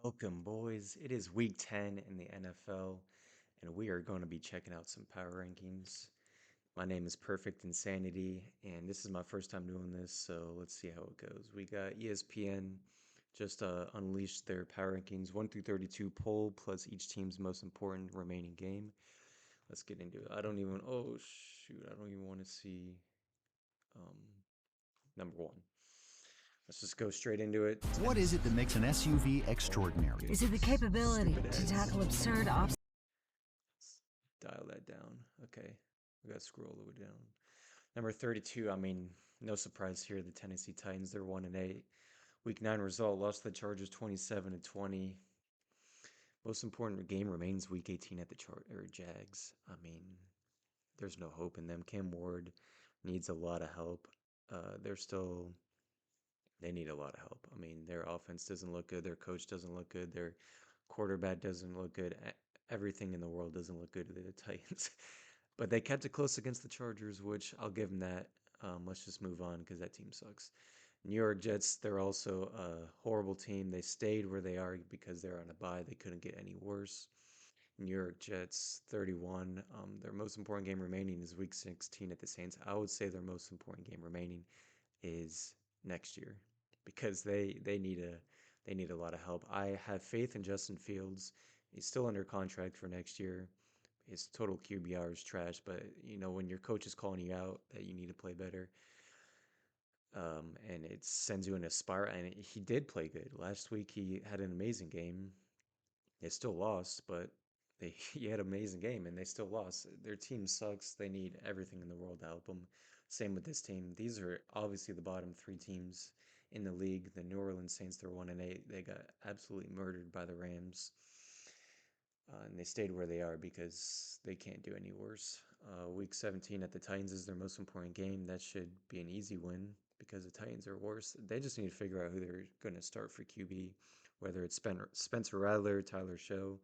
Welcome, boys. It is week 10 in the NFL, and we are going to be checking out some power rankings. My name is Perfect Insanity, and this is my first time doing this, so let's see how it goes. We got ESPN just unleashed their power rankings 1 through 32 poll plus each team's most important remaining game. Let's get into it. Oh shoot, I don't even want to see um, number one. Let's just go straight into it. What is it that makes an SUV extraordinary? Is it the capability to tackle absurd obstacles? Dial that down. Okay, we gotta scroll all the way down. Number 32. I mean, no surprise here. The Tennessee Titans. They're 1-8. Week 9 result lost the Chargers 27-20. Most important game remains Week 18 at the Jags. I mean, there's no hope in them. Cam Ward needs a lot of help. They're still they need a lot of help. I mean, their offense doesn't look good. Their coach doesn't look good. Their quarterback doesn't look good. Everything in the world doesn't look good to the Titans. But they kept it close against the Chargers, which I'll give them that. Let's just move on because that team sucks. New York Jets, they're also a horrible team. They stayed where they are because they're on a bye. They couldn't get any worse. New York Jets, 31. Their most important game remaining is Week 16 at the Saints. I would say their most important game remaining is next year because they need a lot of help. I have faith in Justin Fields. He's still under contract for next year. His total QBR is trash, but when your coach is calling you out that you need to play better, and it sends you in a spiral. And he did play good last week. He had an amazing game. They still lost, but he had an amazing game, and they still lost. Their team sucks. They need everything in the world to help them. Same with this team. These are obviously the bottom three teams in the league. The New Orleans Saints, they're 1-8. They got absolutely murdered by the Rams, and they stayed where they are because they can't do any worse. Week 17 at the Titans is their most important game. That should be an easy win because the Titans are worse. They just need to figure out who they're going to start for QB, whether it's Spencer Rattler, Tyler Show,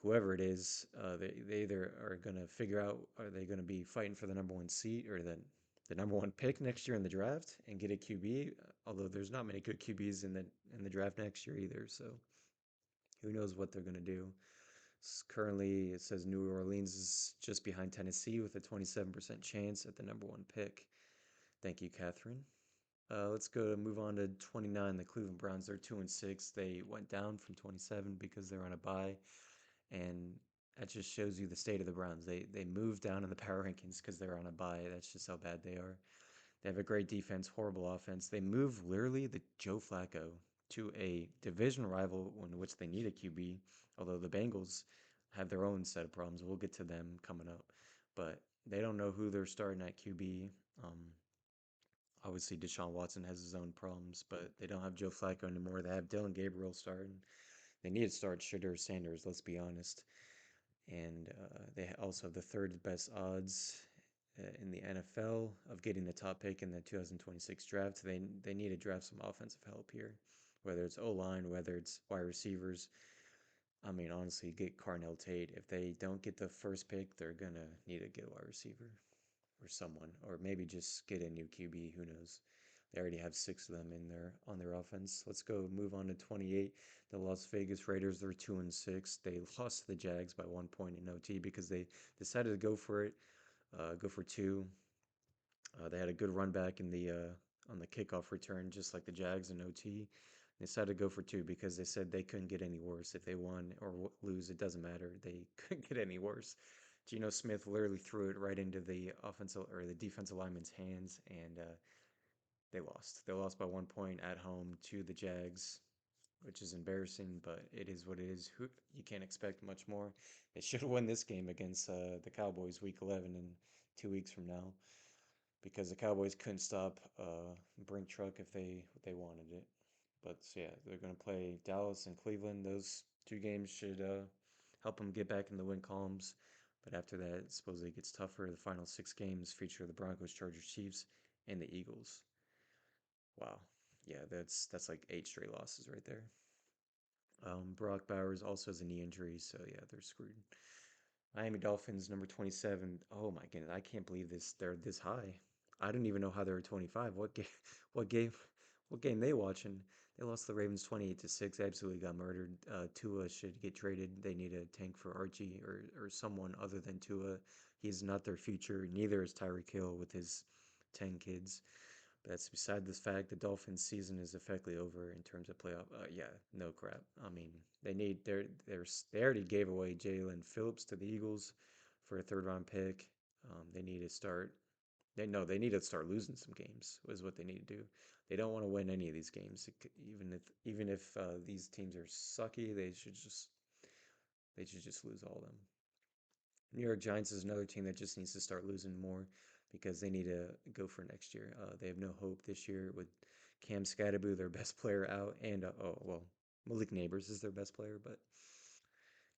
whoever it is. They either are going to figure out, are they going to be fighting for the number one seat or the number one pick next year in the draft and get a QB. Although there's not many good QBs in the draft next year either, so who knows what they're going to do. Currently, it says New Orleans is just behind Tennessee with a 27% chance at the number one pick. Thank you, Catherine. Let's move on to 29. The Cleveland Browns, they're 2-6. They went down from 27 because they're on a bye, and that just shows you the state of the Browns. They moved down in the power rankings because they're on a bye. That's just how bad they are. They have a great defense, horrible offense. They move literally the Joe Flacco to a division rival in which they need a QB, although the Bengals have their own set of problems. We'll get to them coming up. But they don't know who they're starting at QB. Obviously, Deshaun Watson has his own problems, but they don't have Joe Flacco anymore. They have Dylan Gabriel starting. They need to start Shedeur Sanders, let's be honest. And they also have the third best odds in the NFL of getting the top pick in the 2026 draft. They need to draft some offensive help here, whether it's O-line, whether it's wide receivers. I mean, honestly, get Carnell Tate. If they don't get the first pick, they're going to need to get a wide receiver or someone, or maybe just get a new QB. Who knows? They already have six of them in there on their offense. Let's move on to 28. The Las Vegas Raiders, they're 2-6. They lost to the Jags by 1 point in OT because they decided to go for it, go for two. They had a good run back in the on the kickoff return, just like the Jags in OT. They decided to go for two because they said they couldn't get any worse. If they won or lose, it doesn't matter. They couldn't get any worse. Geno Smith literally threw it right into the offensive or the defensive lineman's hands, and they lost. They lost by 1 point at home to the Jags, which is embarrassing, but it is what it is. You can't expect much more. They should win this game against the Cowboys week 11 in 2 weeks from now because the Cowboys couldn't stop Brink Truck if they wanted it. But so yeah, they're going to play Dallas and Cleveland. Those two games should help them get back in the win columns. But after that, it supposedly gets tougher. The final 6 games feature the Broncos, Chargers, Chiefs, and the Eagles. Wow. Yeah, that's like 8 straight losses right there. Brock Bowers also has a knee injury, so yeah, they're screwed. Miami Dolphins, number 27. Oh my goodness, I can't believe they're this high. I didn't even know how they were 25. What game what game they watching? They lost the Ravens 28-6. Absolutely got murdered. Tua should get traded. They need a tank for Archie or someone other than Tua. He's not their future. Neither is Tyreek Hill with his 10 kids. But that's beside this fact. The Dolphins' season is effectively over in terms of playoff. Yeah, no crap. I mean, they already gave away Jalen Phillips to the Eagles for a third round pick. They need to start. They need to start losing some games. Is what they need to do. They don't want to win any of these games. Even if these teams are sucky, they should just lose all of them. New York Giants is another team that just needs to start losing more because they need to go for next year. They have no hope this year with Cam Scatterboo, their best player, out, and oh well, Malik Neighbors is their best player, but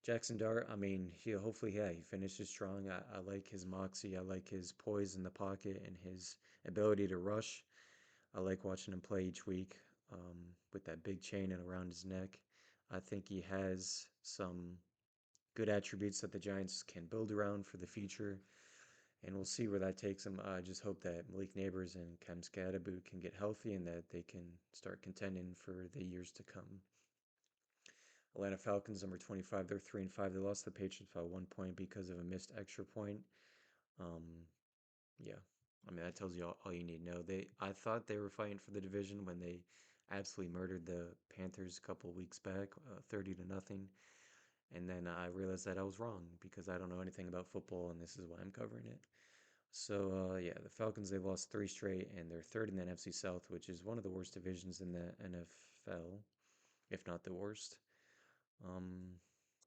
Jackson Dart. I mean, he hopefully he finishes strong. I like his moxie. I like his poise in the pocket and his ability to rush. I like watching him play each week with that big chain and around his neck. I think he has some good attributes that the Giants can build around for the future, and we'll see where that takes them. I just hope that Malik Neighbors and Cam Scadaboo can get healthy and that they can start contending for the years to come. Atlanta Falcons, number 25, they're 3-5. They lost the Patriots by 1 point because of a missed extra point. Um, yeah, I mean that tells you all you need to know. I thought they were fighting for the division when they absolutely murdered the Panthers a couple weeks back, 30-0. And then I realized that I was wrong because I don't know anything about football, and this is why I'm covering it. So yeah, the Falcons they lost three straight, and they're third in the NFC South, which is one of the worst divisions in the NFL, if not the worst. Um,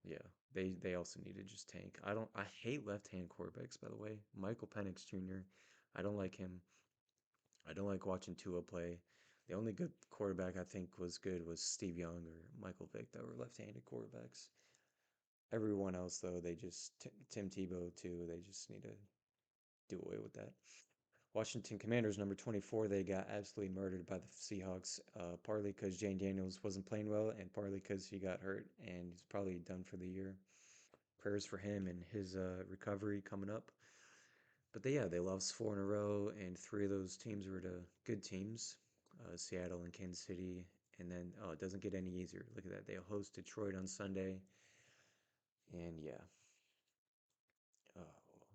yeah, they also need to just tank. I hate left-hand quarterbacks, by the way. Michael Penix Jr. I don't like him. I don't like watching Tua play. The only good quarterback I think was good was Steve Young or Michael Vick that were left-handed quarterbacks. Everyone else though, they just Tim Tebow too. They just need to do away with that. Washington Commanders, number 24, they got absolutely murdered by the Seahawks, partly because Jane Daniels wasn't playing well, and partly because he got hurt, and he's probably done for the year. Prayers for him and his recovery coming up. But they lost four in a row, and three of those teams were to good teams, Seattle and Kansas City. And then, oh, it doesn't get any easier. Look at that. They host Detroit on Sunday. And yeah, oh,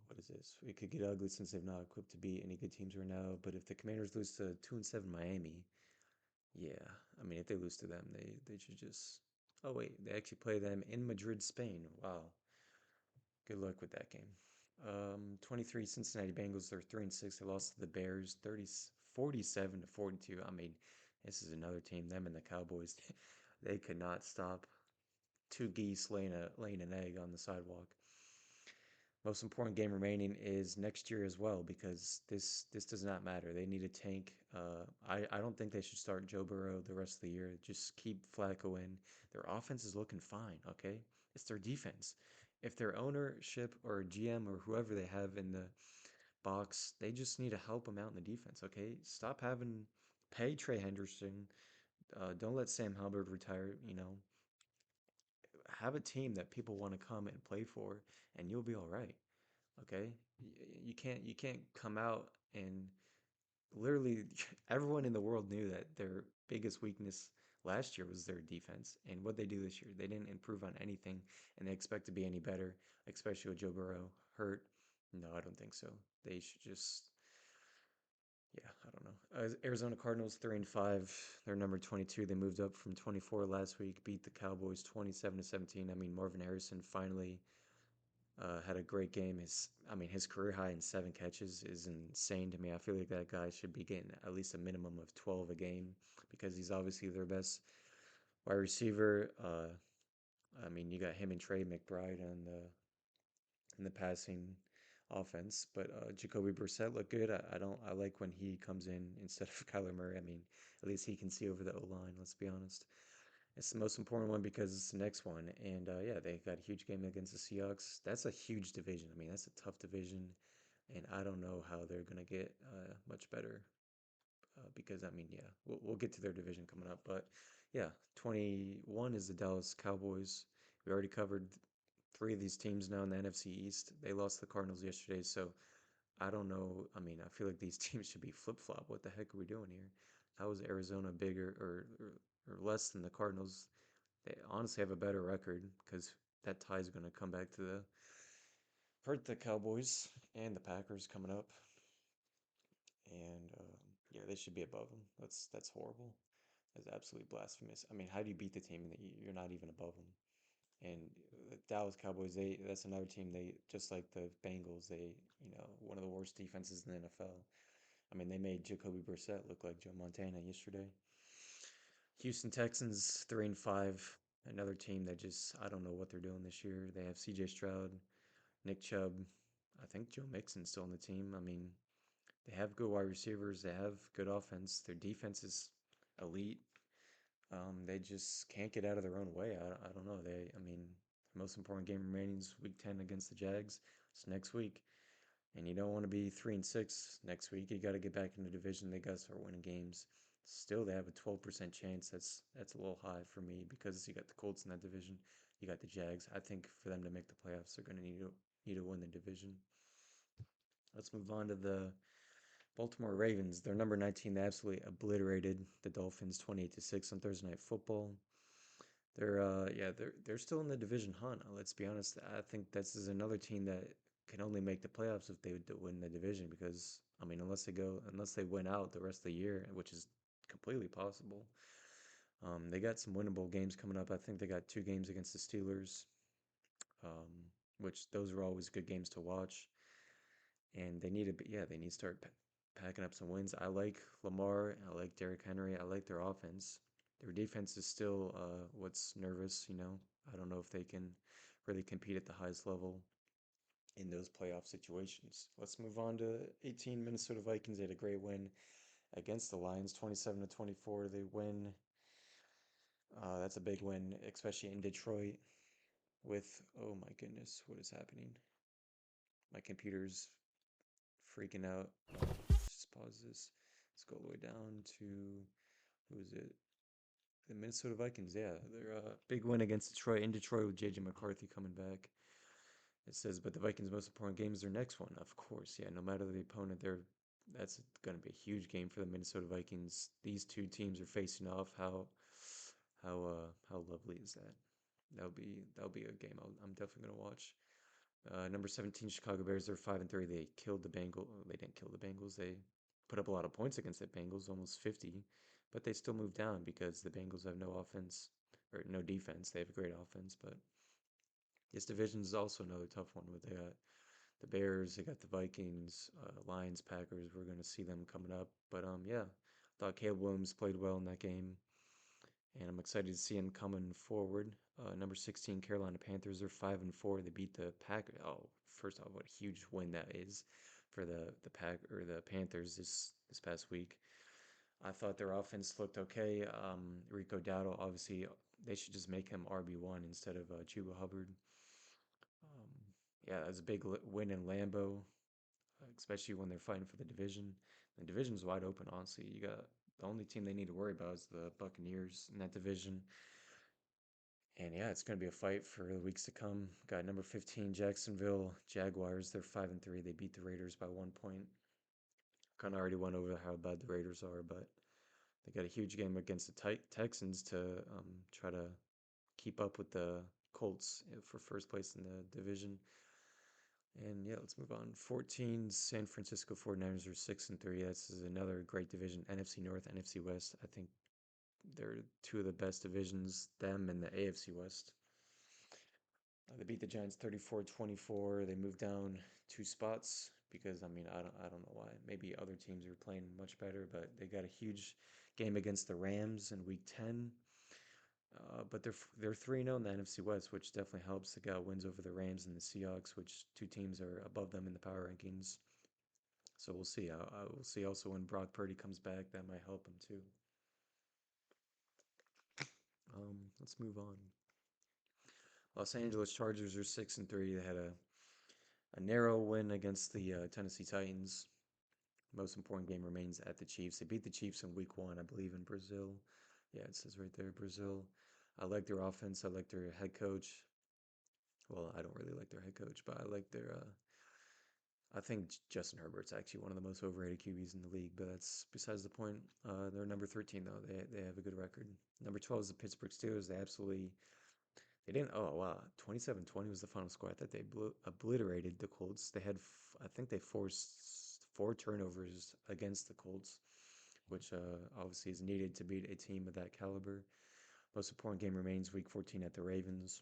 what is this? It could get ugly since they've not equipped to beat any good teams right now. But if the Commanders lose to 2-7 Miami, yeah, I mean if they lose to them, they should just. Oh wait, they actually play them in Madrid, Spain. Wow, good luck with that game. 23 Cincinnati Bengals. They're 3-6. They lost to the Bears, 30 47-42. I mean, this is another team. Them and the Cowboys. They could not stop two geese laying an egg on the sidewalk. Most important game remaining is next year as well because this does not matter. They need a tank. I don't think they should start Joe Burrow the rest of the year. Just keep Flacco in. Their offense is looking fine. Okay, it's their defense. If their ownership or GM or whoever they have in the box, they just need to help them out in the defense. Okay, stop having pay Trey Henderson. Don't let Sam Hubbard retire. Have a team that people want to come and play for, and you'll be all right. Okay, you can't come out and literally everyone in the world knew that their biggest weakness last year was their defense, and what they do this year, they didn't improve on anything, and they expect to be any better, especially with Joe Burrow hurt. No, I don't think so. They should just, yeah, I don't know. Arizona Cardinals 3-5. They're number 22. They moved up from 24 last week, beat the Cowboys 27-17. I mean, Marvin Harrison finally had a great game. His career high in 7 catches is insane to me. I feel like that guy should be getting at least a minimum of 12 a game because he's obviously their best wide receiver. You got him and Trey McBride on the passing offense, but Jacoby Brissett looked good. I don't. I like when he comes in instead of Kyler Murray. I mean, at least he can see over the O line. Let's be honest. It's the most important one because it's the next one. And yeah, they got a huge game against the Seahawks. That's a huge division. I mean, that's a tough division. And I don't know how they're going to get much better because, I mean, yeah, we'll get to their division coming up. But yeah, 21 is the Dallas Cowboys. We already covered three of these teams now in the NFC East. They lost the Cardinals yesterday. So I don't know. I mean, I feel like these teams should be flip flop. What the heck are we doing here? How is Arizona bigger or or less than the Cardinals. They honestly have a better record because that tie is going to come back to the hurt the Cowboys and the Packers coming up, and yeah, they should be above them. That's horrible. That's absolutely blasphemous. I mean, how do you beat the team that you're not even above them? And the Dallas Cowboys, that's another team. They just like the Bengals. They one of the worst defenses in the NFL. I mean, they made Jacoby Brissett look like Joe Montana yesterday. Houston Texans 3-5. Another team that just I don't know what they're doing this year. They have C.J. Stroud, Nick Chubb. I think Joe Mixon's still on the team. I mean, they have good wide receivers. They have good offense. Their defense is elite. They just can't get out of their own way. I don't know. I mean, the most important game remaining is Week 10 against the Jags. It's next week, and you don't want to be 3-6 next week. You got to get back in the division. They got to start winning games. Still, they have a 12% chance. That's a little high for me because you got the Colts in that division. You got the Jags. I think for them to make the playoffs, they're going to need to win the division. Let's move on to the Baltimore Ravens. They're number 19. They absolutely obliterated the Dolphins 28-6 on Thursday Night Football. They're still in the division hunt. Let's be honest. I think this is another team that can only make the playoffs if they would win the division because I mean unless they win out the rest of the year, which is completely possible. They got some winnable games coming up. I think they got 2 games against the Steelers, um, which those are always good games to watch. And they need to start packing up some wins. I like Lamar. I like Derrick Henry. I like their offense. Their defense is still what's nervous. I don't know if they can really compete at the highest level in those playoff situations. Let's move on to 18 Minnesota Vikings. They had a great win against the Lions, 27-24. They win. That's a big win, especially in Detroit. With oh my goodness, what is happening? My computer's freaking out. Let's just pause this. Let's go all the way down to who is it? The Minnesota Vikings. Yeah, they're a big win against Detroit in Detroit with JJ McCarthy coming back. It says, but the Vikings' most important game is their next one. Of course, yeah. No matter the opponent, that's going to be a huge game for the Minnesota Vikings. These two teams are facing off. How lovely is that? That'll be a game I'm definitely gonna watch. Number 17, Chicago Bears. They're 5-3. They killed the Bengals. They didn't kill the Bengals. They put up a lot of points against the Bengals, almost 50, but they still moved down because the Bengals have no offense or no defense. They have a great offense, but this division is also another tough one. Where they got the Bears, they got the Vikings, Lions, Packers. We're gonna see them coming up, but yeah, thought Caleb Williams played well in that game and I'm excited to see him coming forward. Number 16, Carolina Panthers. They're 5-4. They beat the Packers. Oh, first off, what a huge win that is for the Panthers this past week. I thought their offense looked okay. Rico Dowdle, obviously, they should just make him RB1 instead of Chuba Hubbard. Um, yeah, that was a big win in Lambeau, especially when they're fighting for the division. The division's wide open, honestly. You got the only team they need to worry about is the Buccaneers in that division. And yeah, it's going to be a fight for the weeks to come. Got number 15, Jacksonville Jaguars. They're 5-3. They beat the Raiders by 1 point. Kind of already went over how bad the Raiders are, but they got a huge game against the Texans to try to keep up with the Colts for first place in the division. And yeah, let's move on. 14, San Francisco 49ers are 6-3. This is another great division. NFC North, NFC West. I think they're two of the best divisions, them and the AFC West. They beat the Giants 34-24. They moved down 2 spots because I mean I don't know why. Maybe other teams are playing much better, but they got a huge game against the Rams in Week 10. But they're 3-0 in the NFC West, which definitely helps. They got wins over the Rams and the Seahawks, which two teams are above them in the power rankings. So we'll see. We'll see also when Brock Purdy comes back, that might help him too. Let's move on. Los Angeles Chargers are 6-3. They had a narrow win against the Tennessee Titans. Most important game remains at the Chiefs. They beat the Chiefs in Week 1, I believe, in Brazil. Yeah, it says right there, Brazil. I like their offense. I like their head coach. Well, I don't really like their head coach, but I like I think Justin Herbert's actually one of the most overrated QBs in the league, but that's besides the point. They're number 13 though. They have a good record. Number 12 is the Pittsburgh Steelers. They didn't. Oh wow, 27-20 was the final score. I thought they obliterated the Colts. I think they forced four turnovers against the Colts, which obviously is needed to beat a team of that caliber. Most important game remains Week 14 at the Ravens.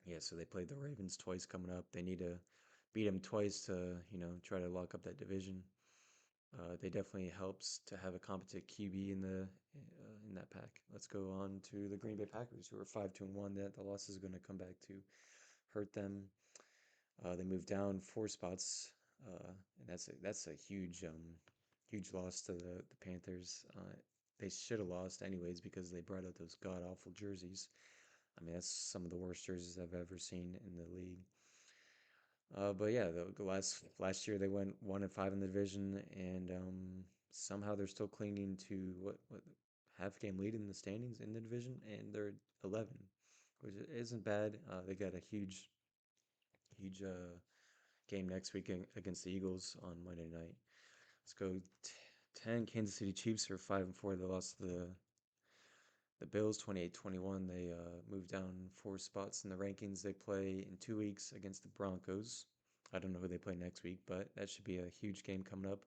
Yeah, so they played the Ravens twice coming up. They need to beat them twice to try to lock up that division. They definitely helps to have a competent QB in that pack. Let's go on to the Green Bay Packers, who are 5-1. That the loss is going to come back to hurt them. They moved down four spots, and that's a huge loss to the Panthers. They should have lost anyways because they brought out those god awful jerseys. I mean, that's some of the worst jerseys I've ever seen in the league. But yeah, the last year they went 1-5 in the division, and somehow they're still clinging to what half game lead in the standings in the division, and they're 11, which isn't bad. They got a huge game next week against the Eagles on Monday night. Let's go 10. Kansas City Chiefs are 5-4. They lost to the Bills 28-21. They moved down four spots in the rankings. They play in 2 weeks against the Broncos. I don't know who they play next week, but that should be a huge game coming up.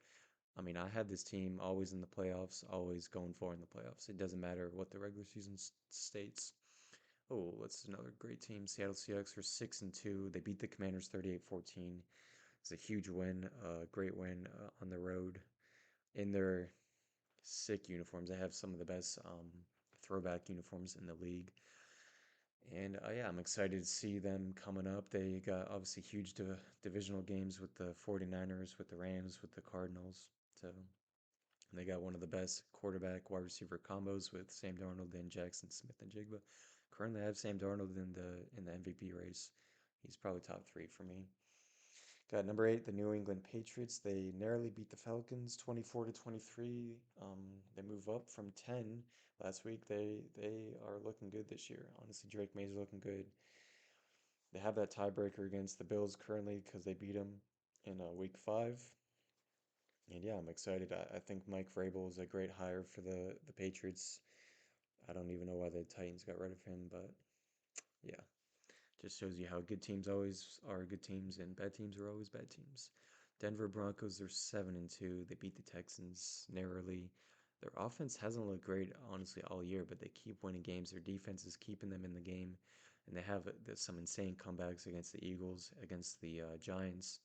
I mean, I had this team always in the playoffs, always going far in the playoffs. It doesn't matter what the regular season states. Oh, what's another great team? Seattle Seahawks are 6-2. They beat the Commanders 38-14. It's a huge win, great win on the road in their sick uniforms. They have some of the best throwback uniforms in the league. And yeah, I'm excited to see them coming up. They got obviously huge divisional games with the 49ers, with the Rams, with the Cardinals. So and they got one of the best quarterback wide receiver combos with Sam Darnold and Jackson Smith and Jigba. Currently, I have Sam Darnold in the MVP race. He's probably top three for me. Got number 8, the New England Patriots. They narrowly beat the Falcons 24-23. They move up from 10 last week. They are looking good this year. Honestly, Drake May's looking good. They have that tiebreaker against the Bills currently because they beat them in week 5. And yeah, I'm excited. I think Mike Vrabel is a great hire for the Patriots. I don't even know why the Titans got rid of him, but yeah, just shows you how good teams always are good teams and bad teams are always bad teams. Denver Broncos are 7-2. They beat the Texans narrowly. Their offense hasn't looked great, honestly, all year, but they keep winning games. Their defense is keeping them in the game, and they have some insane comebacks against the Eagles, against the Giants,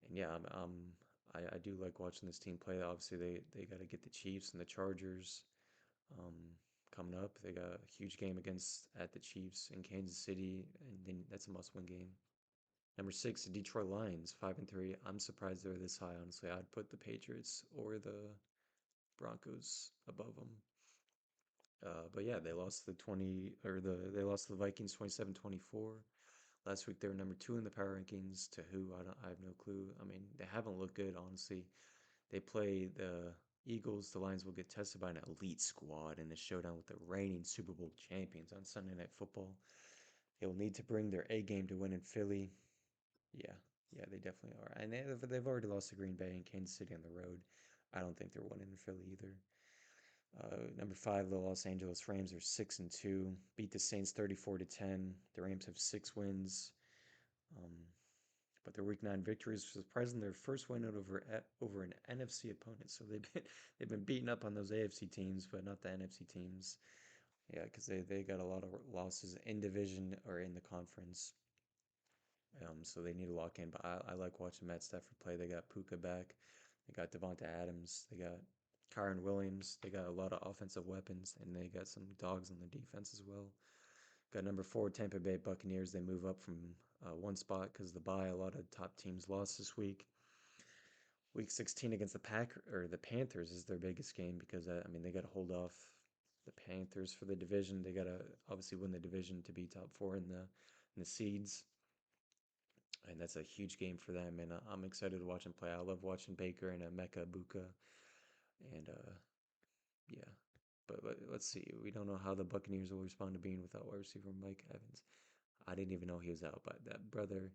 and yeah, I do like watching this team play. Obviously, they got to get the Chiefs and the Chargers um, coming up. They got a huge game against at the Chiefs in Kansas City, and then that's a must-win game. Number 6, the Detroit Lions, 5-3. I'm surprised they're this high. Honestly, I'd put the Patriots or the Broncos above them. But yeah, they lost to the Vikings 27-24. Last week they were number 2 in the power rankings. To who? I have no clue. I mean, they haven't looked good, honestly. They play the Eagles. The Lions will get tested by an elite squad in the showdown with the reigning Super Bowl champions on Sunday Night Football. They will need to bring their A game to win in Philly. Yeah, yeah, they definitely are. And they've already lost to Green Bay and Kansas City on the road. I don't think they're winning in Philly either. Number 5, the Los Angeles Rams are 6-2. Beat the Saints 34-10. The Rams have 6 wins. Um, but their Week 9 victory is surprising their first win over an NFC opponent. So they've been beaten up on those AFC teams, but not the NFC teams. Yeah, because they got a lot of losses in division or in the conference. So they need to lock in. But I like watching Matt Stafford play. They got Puka back. They got Devonta Adams. They got Kyron Williams. They got a lot of offensive weapons, and they got some dogs on the defense as well. Got number 4, Tampa Bay Buccaneers. They move up from one spot because the bye. A lot of top teams lost this week. Week 16 against the Panthers is their biggest game because I mean they got to hold off the Panthers for the division. They got to obviously win the division to be top 4 in the seeds, and that's a huge game for them. And I'm excited to watch them play. I love watching Baker and Mecca Buka, and yeah. But let's see. We don't know how the Buccaneers will respond to being without wide receiver Mike Evans. I didn't even know he was out, but that brother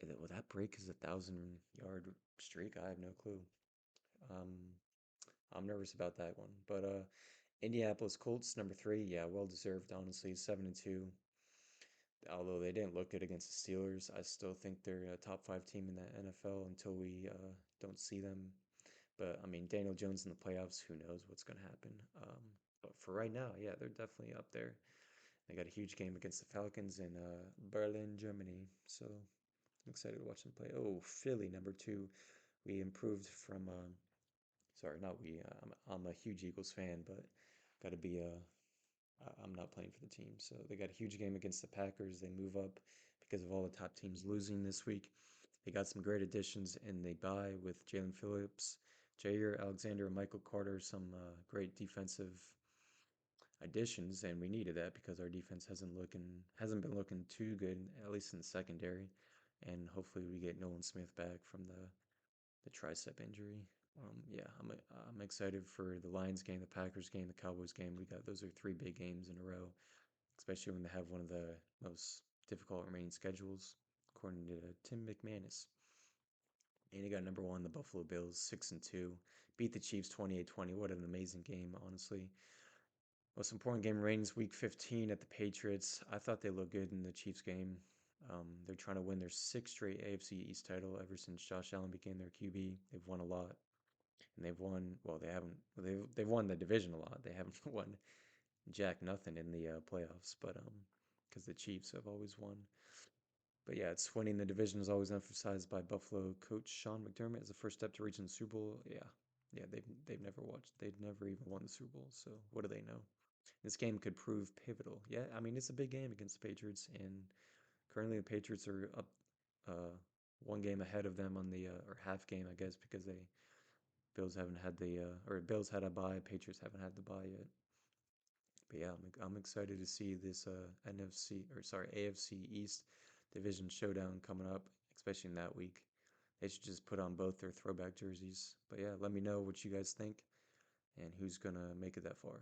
Will that break his 1,000 yard streak? I have no clue. Um, I'm nervous about that one. But Indianapolis Colts number three, yeah, well deserved, honestly, 7-2. Although they didn't look good against the Steelers, I still think they're a top five team in the NFL until we don't see them. But I mean, Daniel Jones in the playoffs, who knows what's going to happen? But for right now, yeah, they're definitely up there. They got a huge game against the Falcons in Berlin, Germany. So I'm excited to watch them play. Oh, Philly number two. We improved from. Sorry, not we. I'm a huge Eagles fan, but got to be I'm not playing for the team. So they got a huge game against the Packers. They move up because of all the top teams losing this week. They got some great additions in the bye with Jalen Phillips, Jair Alexander, and Michael Carter. Some great defensive additions, and we needed that because our defense hasn't been looking too good, at least in the secondary. And hopefully we get Nolan Smith back from the tricep injury. Yeah, I'm excited for the Lions game, the Packers game, the Cowboys game. We got those are three big games in a row, especially when they have one of the most difficult remaining schedules, according to Tim McManus. And he got number one, the Buffalo Bills, 6-2, beat the Chiefs 28-20. What an amazing game, honestly. Most important game remains Week 15 at the Patriots. I thought they looked good in the Chiefs game. They're trying to win their sixth straight AFC East title ever since Josh Allen became their QB. They've won a lot, and they've won. Well, they haven't. They've won the division a lot. They haven't won jack nothing in the playoffs, but because the Chiefs have always won. But yeah, it's winning the division is always emphasized by Buffalo coach Sean McDermott as the first step to reaching the Super Bowl. Yeah, yeah, they've never watched. They've never even won the Super Bowl. So what do they know? This game could prove pivotal. Yeah, I mean it's a big game against the Patriots, and currently the Patriots are up uh, one game ahead of them on the or half game, I guess, because they Bills haven't had the or Bills had a bye, Patriots haven't had the bye yet. But yeah, I'm excited to see this NFC or sorry AFC East division showdown coming up, especially in that week. They should just put on both their throwback jerseys. But yeah, let me know what you guys think and who's gonna make it that far.